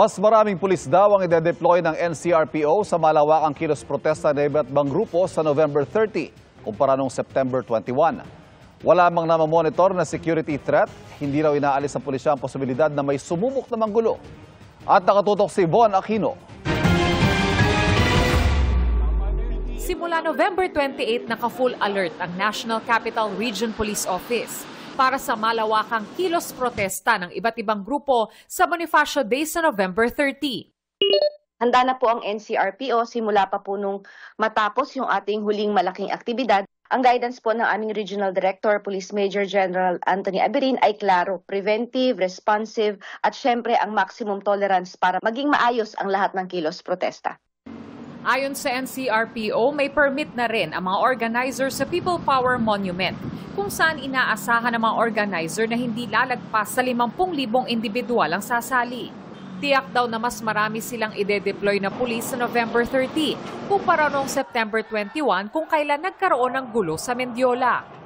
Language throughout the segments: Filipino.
Mas maraming pulis daw ang ide-deploy ng NCRPO sa malawakang kilos protesta ng iba't ibang grupo sa November 30 kumpara noong September 21. Wala mang namamonitor na security threat, hindi raw inaalis ng pulisya ang posibilidad na may sumubok na manggulo. At nakatutok si Von Aquino. Simula November 28, naka-full alert ang National Capital Region Police Office para sa malawakang kilos protesta ng iba't ibang grupo sa Bonifacio Day sa November 30. Handa na po ang NCRPO simula pa po nung matapos yung ating huling malaking aktibidad. Ang guidance po ng aming Regional Director, Police Major General Anthony Aberin ay klaro, preventive, responsive at syempre ang maximum tolerance para maging maayos ang lahat ng kilos protesta. Ayon sa NCRPO, may permit na rin ang mga organizer sa People Power Monument kung saan inaasahan ng mga organizer na hindi lalagpas sa 50,000 individual ang sasali. Tiyak daw na mas marami silang ide-deploy na pulis sa November 30 kumpara noong September 21 kung kailan nagkaroon ng gulo sa Mendiola.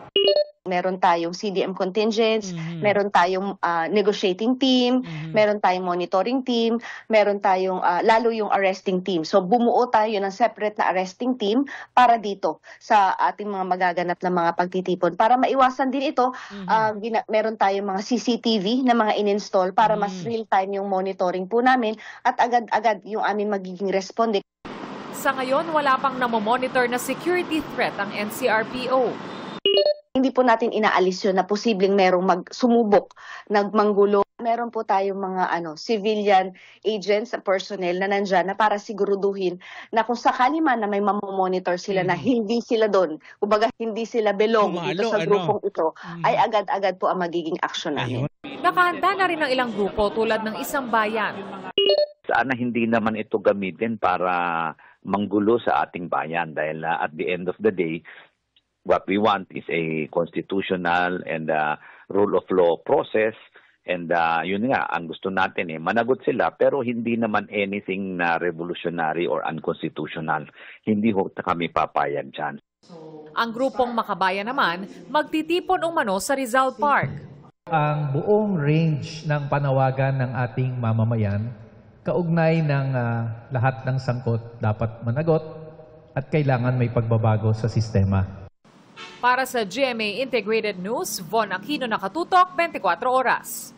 Meron tayong CDM contingents, meron tayong negotiating team, meron tayong monitoring team, meron tayong lalo yung arresting team. So bumuo tayo ng separate na arresting team para dito sa ating mga magaganap na mga pagtitipon. Para maiwasan din ito, meron tayong mga CCTV na mga in-install para mas real-time yung monitoring po namin at agad-agad yung aming magiging responde. Sa ngayon, wala pang namomonitor na security threat ang NCRPO. Hindi po natin inaalis yun na posibleng merong magsumubok, nagmanggulo. Meron po tayong mga civilian agents, personnel na nandyan na para siguruduhin na kung sakali man na may mamomonitor sila na hindi sila doon, kumbaga hindi sila belong dito sa grupong ito, ay agad-agad po ang magiging aksyon namin. Nakahanda na rin ang ilang grupo tulad ng Isang Bayan. Sana hindi naman ito gamitin para manggulo sa ating bayan dahil at the end of the day, what we want is a constitutional and rule of law process. And yun nga, ang gusto natin managot sila pero hindi naman anything na revolutionary or unconstitutional. Hindi ho kami papayag dyan. Ang grupong Makabayan naman, magtitipon umano sa Rizal Park. Ang buong range ng panawagan ng ating mamamayan, kaugnay ng lahat ng sangkot dapat managot at kailangan may pagbabago sa sistema. Para sa GMA Integrated News, Von Aquino, nakatutok, 24 oras.